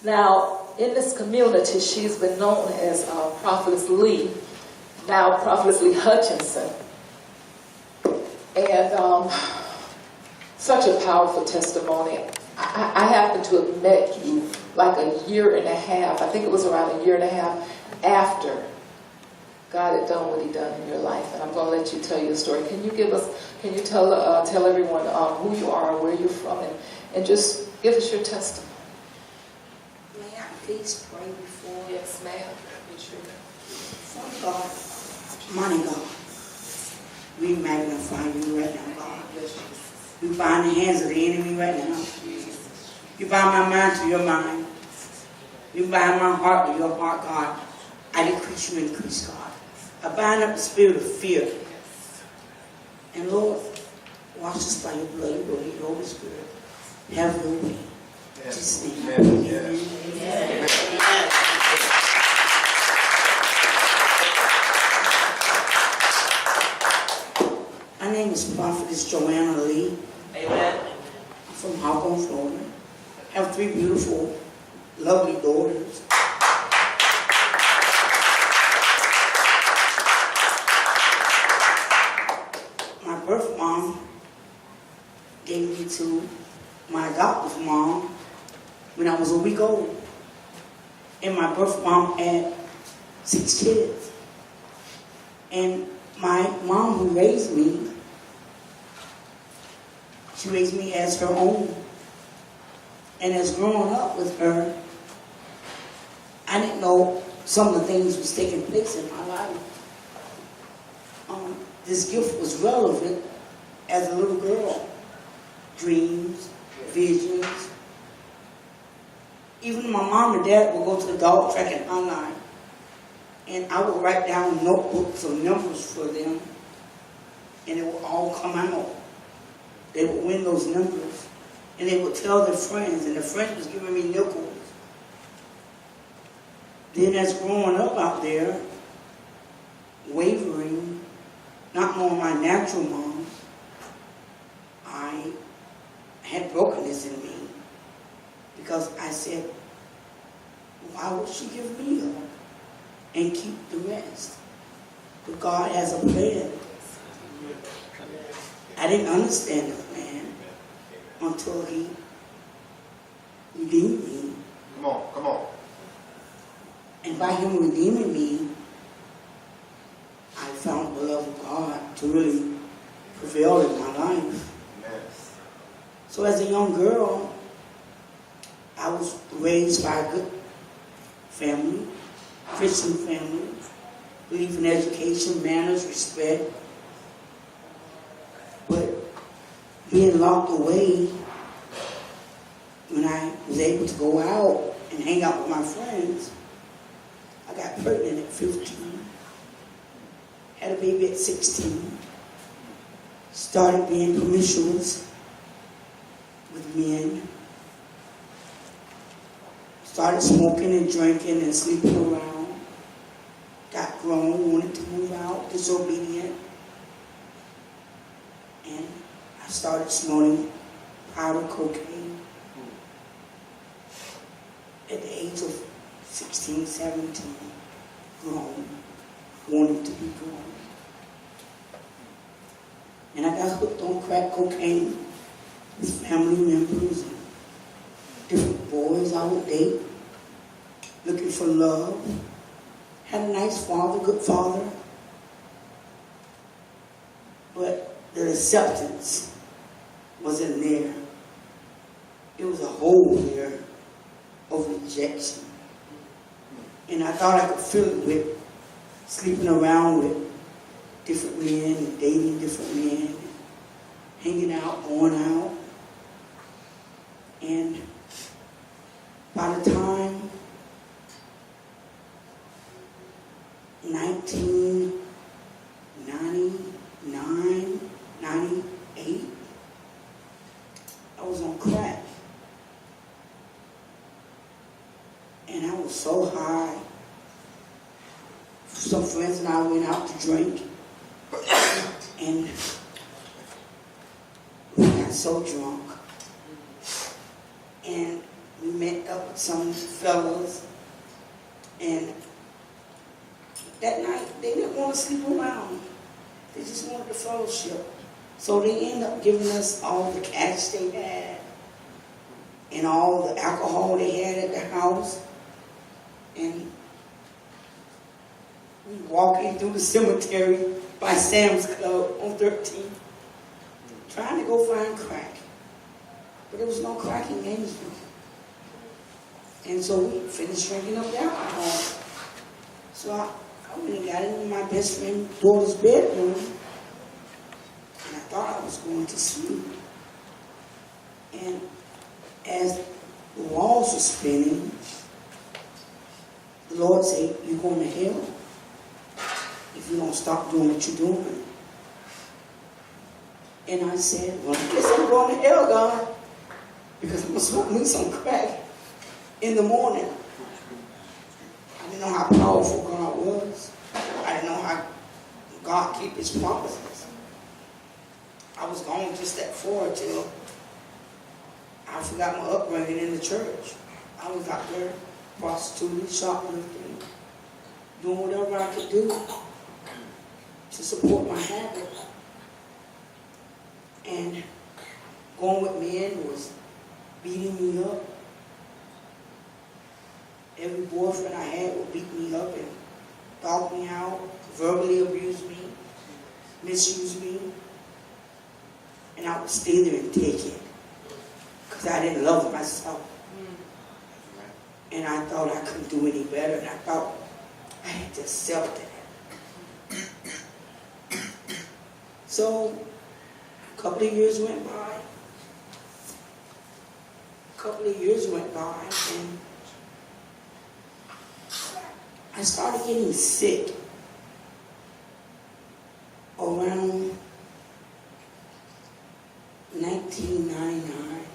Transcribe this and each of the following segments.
Now, in this community, she's been known as Prophetess Lee, now Prophetess Lee Hutchinson. And such a powerful testimony. I happen to have met you like a year and a half, I think it was around a year and a half after God had done what he done in your life. And I'm going to let you tell your story. Can you tell everyone who you are, where you're from, and just give us your testimony. May I please pray before? Yes, ma'am. Father God, mighty God, we magnify you right now, God. We bind the hands of the enemy right now. You bind my mind to your mind. You bind my heart to your heart, God. I decrease, you increase, God. I bind up the spirit of fear. And Lord, wash us by your blood, your body, your Holy Spirit. Have your way. Just name. My name is Prophetess Joanna Lee. Amen. I'm from Hawthorne, Florida. I have 3 beautiful, lovely daughters. My birth mom gave me to my adoptive mom when I was a week old. And my birth mom had 6 kids. And my mom who raised me, she raised me as her own. And as growing up with her, I didn't know some of the things was taking place in my life. This gift was relevant as a little girl. Dreams, visions. Even my mom and dad would go to the dog track and online. And I would write down notebooks of numbers for them. And it would all come out. They would win those numbers. And they would tell their friends. And their friends was giving me nickels. Then as growing up out there, wavering, not knowing my natural mom, I had brokenness in me. Because I said, why would she give me her and keep the rest? But God has a plan. I didn't understand the plan until he redeemed me. Come on. And by him redeeming me, I found the love of God to really prevail in my life. Yes. So as a young girl, I was raised by a good family, Christian family, believe in education, manners, respect. But being locked away, when I was able to go out and hang out with my friends, I got pregnant at 15, had a baby at 16, started being promiscuous with men, started smoking and drinking and sleeping around, got grown, wanted to move out, disobedient, and I started smoking powder cocaine at the age of 16, 17, grown, wanted to be grown. And I got hooked on crack cocaine with family members and different boys I would date, looking for love. Had a nice father, good father. But the acceptance wasn't there. It was a hole there of rejection. And I thought I could fill it with sleeping around with different men and dating different men, hanging out, going out. And by the time 1999, 98, I was on crack. And I was so high. Some friends and I went out to drink. And we got so drunk. And we met up with some fellas, and that night they didn't want to sleep around. They just wanted the fellowship. So they ended up giving us all the cash they had and all the alcohol they had at the house. And we walking through the cemetery by Sam's Club on 13th, trying to go find crack. But there was no crack in Gainesville. And so we finished drinking up the alcohol. So I went and got into my best friend's daughter's bedroom, and I thought I was going to sleep. And as the walls were spinning, the Lord said, "You're going to hell if you don't stop doing what you're doing." And I said, "Well, I guess I'm going to hell, God, because I'm going to smoke me some crack in the morning." I didn't know how powerful God was. I didn't know how God keep his promises. I was gone just that far till I forgot my upbringing in the church. I was out there prostituting, shoplifting, doing whatever I could do to support my habit. And going with men was beating me up. Every boyfriend I had would beat me up and dog me out, verbally abuse me, misuse me. And I would stay there and take it because I didn't love myself. And I thought I couldn't do any better, and I thought I had to accept it. So a couple of years went by. And I started getting sick around 1999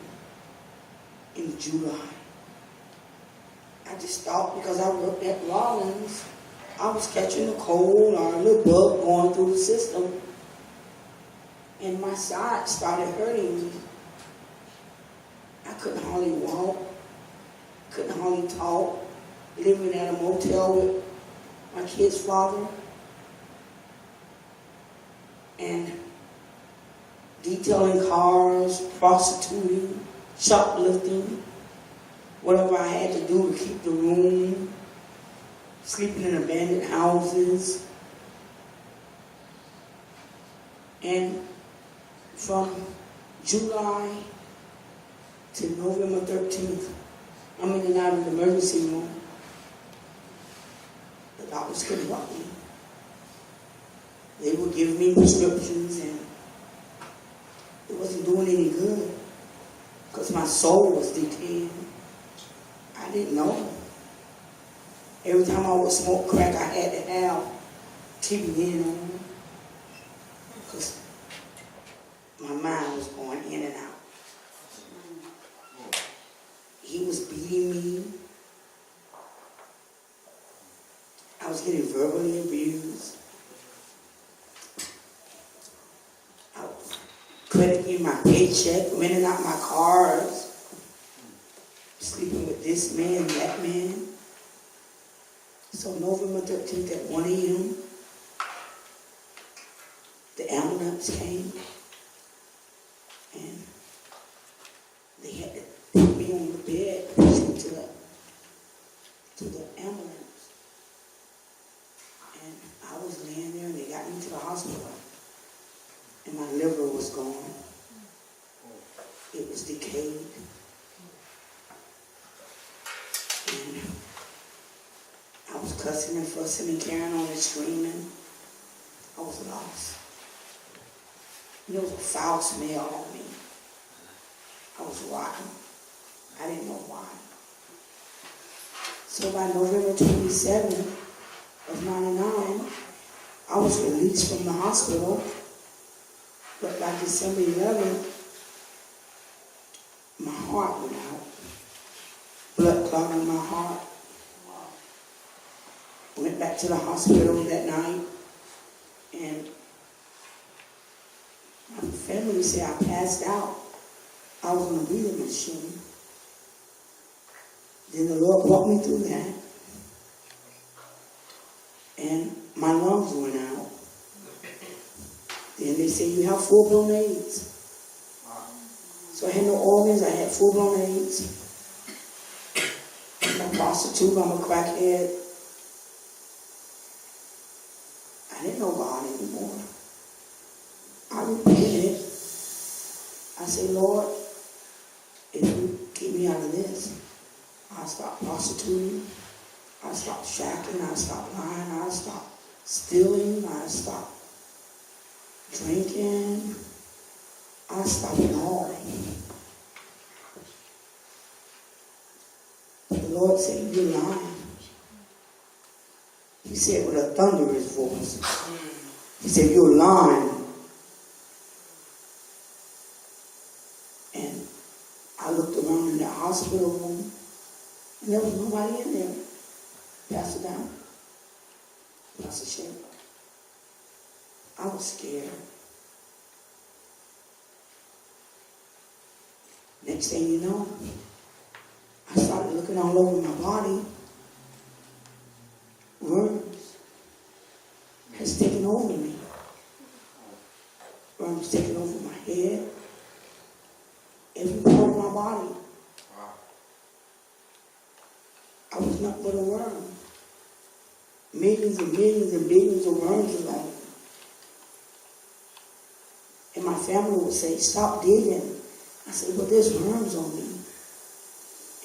in July. I just thought because I worked at Rollins, I was catching a cold or a little bug going through the system. And my side started hurting me. I couldn't hardly walk, couldn't hardly talk, living at a motel with my kid's father, and detailing cars, prostituting, shoplifting, whatever I had to do to keep the room, sleeping in abandoned houses. And from July to November 13th, I'm in and out of the emergency room. The doctors couldn't help me. They would give me prescriptions and it wasn't doing any good because my soul was decaying. I didn't know. Every time I would smoke crack, I had to have TBN on because my mind was going in and out. He was beating me. I was getting verbally abused. I was crediting my paycheck, renting out my cars, sleeping with this man, that man. So November 13th at 1 a.m., the ambulance came and they had to put me on the bed, push me to the ambulance. And I was laying there and they got me to the hospital. And my liver was gone. It was decayed. And I was cussing and fussing and carrying on and screaming. I was lost. There was a foul smell on me. I was rotten. I didn't know why. So by November 27th of 99, I was released from the hospital. But by December 11th, my heart went out. Blood clotting in my heart. Went back to the hospital that night, and my family said I passed out. I was on a breathing machine. Then the Lord brought me through that. And my lungs went out. Then they said, you have full-blown AIDS. So I had no organs, I had full-blown AIDS. I'm a prostitute, I'm a crackhead. I didn't know God anymore. I repented. I said, Lord, if you keep me out of this, I'll stop prostituting, I'll stop shacking, I'll stop lying, I'll stop stealing, I'll stop drinking, I'll stop it all. But the Lord said, you're lying. He said with a thunderous voice, he said, you're lying. And I looked around in the hospital room, and there was nobody in there. Pastor down. Pastor Shane. I was scared. Next thing you know, I started looking all over my body. Worms has taken over me. Worms taken over my head. Every part of my body. I was nothing but a worm. Millions and millions and billions of worms around me. And my family would say, stop digging. I said, well, there's worms on me.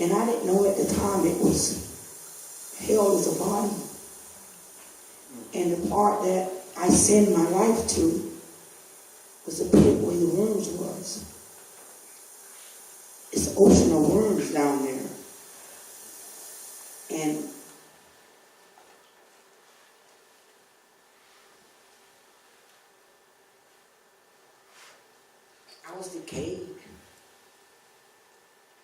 And I didn't know at the time it was hell is a body. And the part that I sent my life to was the pit where the worms was. It's an ocean of worms down there. And I was decayed.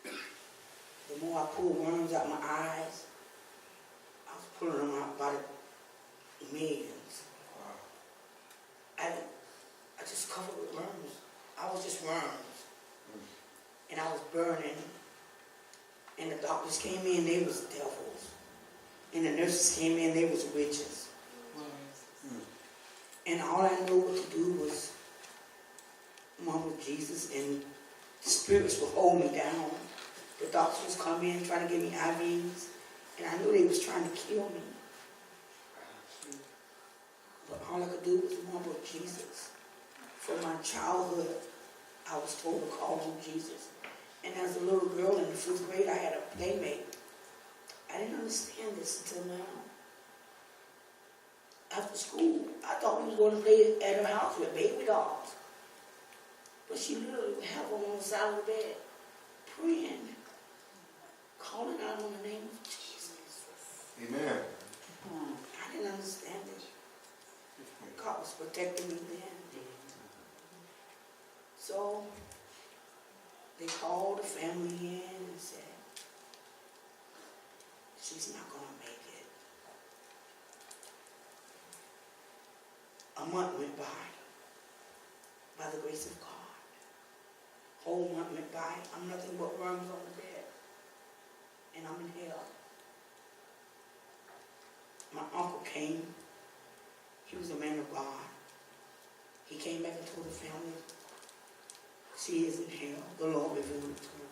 The more I pulled worms out my eyes, I was pulling them out by the millions. I just covered with worms. I was just worms. And I was burning. And the doctors came in, they was devils. And the nurses came in, they was witches. And all I knew what to do was mumble Jesus, and the spirits would hold me down. The doctors would come in trying to give me IVs, and I knew they was trying to kill me. But all I could do was mumble Jesus. From my childhood, I was told to call on Jesus. And as a little girl in the 5th grade, I had a playmate. I didn't understand this until now. After school, I thought we was going to play at her house with baby dolls. But she literally would have them on the side of the bed, praying, calling out on the name of Jesus. Amen. I didn't understand it. God was protecting me then. So they called the family in and said, she's not going to make it. A month went by the grace of God. Whole month went by. I'm nothing but worms on the bed. And I'm in hell. My uncle came. He was a man of God. He came back and told the family, she is in hell. The Lord revealed it to her.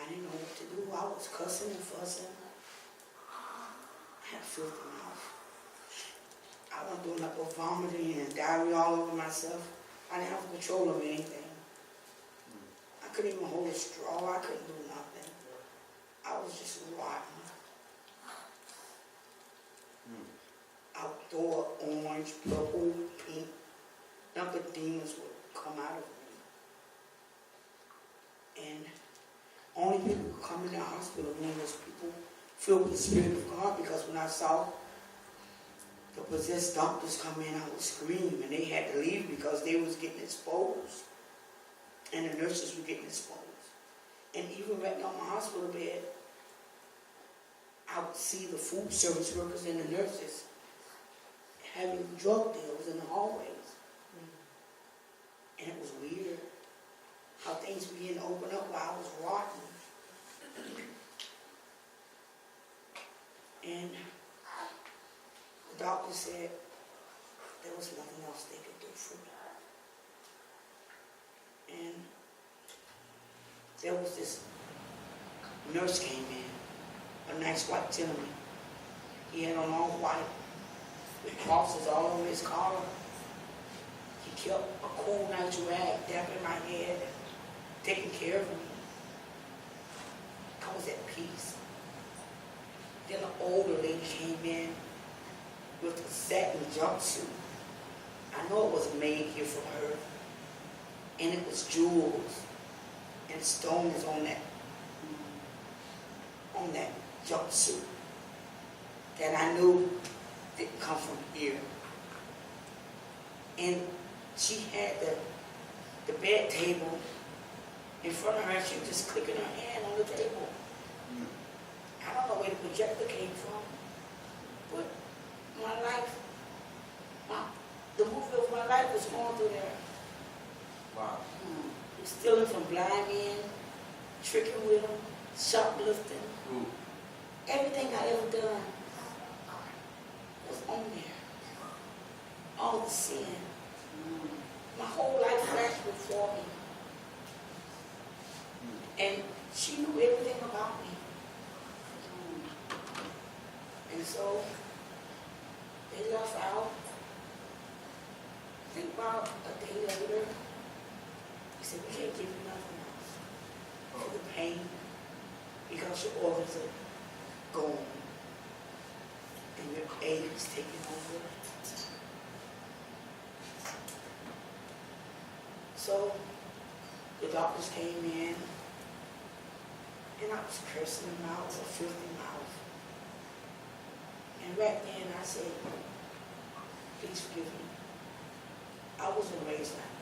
I didn't know what to do. I was cussing and fussing. I had a filthy mouth. I was doing like vomiting and diarrhea all over myself. I didn't have control of anything. I couldn't even hold a straw. I couldn't do nothing. I was just rotten. I would throw up orange, purple, pink. Nothing demons would come out of me. And only people who come in the hospital room was people filled with the Spirit of God, because when I saw the possessed doctors come in, I would scream, and they had to leave because they was getting exposed. And the nurses were getting exposed. And even right on my hospital bed, I would see the food service workers and the nurses having drug deals in the hallways. And it was weird. I how things began to open up while I was rotten. And the doctor said there was nothing else they could do for me. And there was this nurse came in, a nice white gentleman. He had on all white with crosses all over his collar. He kept a cool nice rag dapping my head, taking care of me. I was at peace. Then an older lady came in with a satin jumpsuit. I know it was made here from her. And it was jewels and stones on that jumpsuit that I knew didn't come from here. And she had the bed table in front of her. She was just clicking her hand on the table. I don't know where the projector came from, but my life, the movie of my life was going through there. Wow. Stealing from blind men, tricking with them, shoplifting. Ooh. Everything I ever done was on there. All the sin. My whole life flashed before me. And she knew everything about me. And so they left out. I think about a day later, he said, we can't give you nothing else for the pain because your organs are gone and your age is taking over. So the doctors came in and I was cursing them out with a filthy mouth. And right then I said, please forgive me. I wasn't raised like that.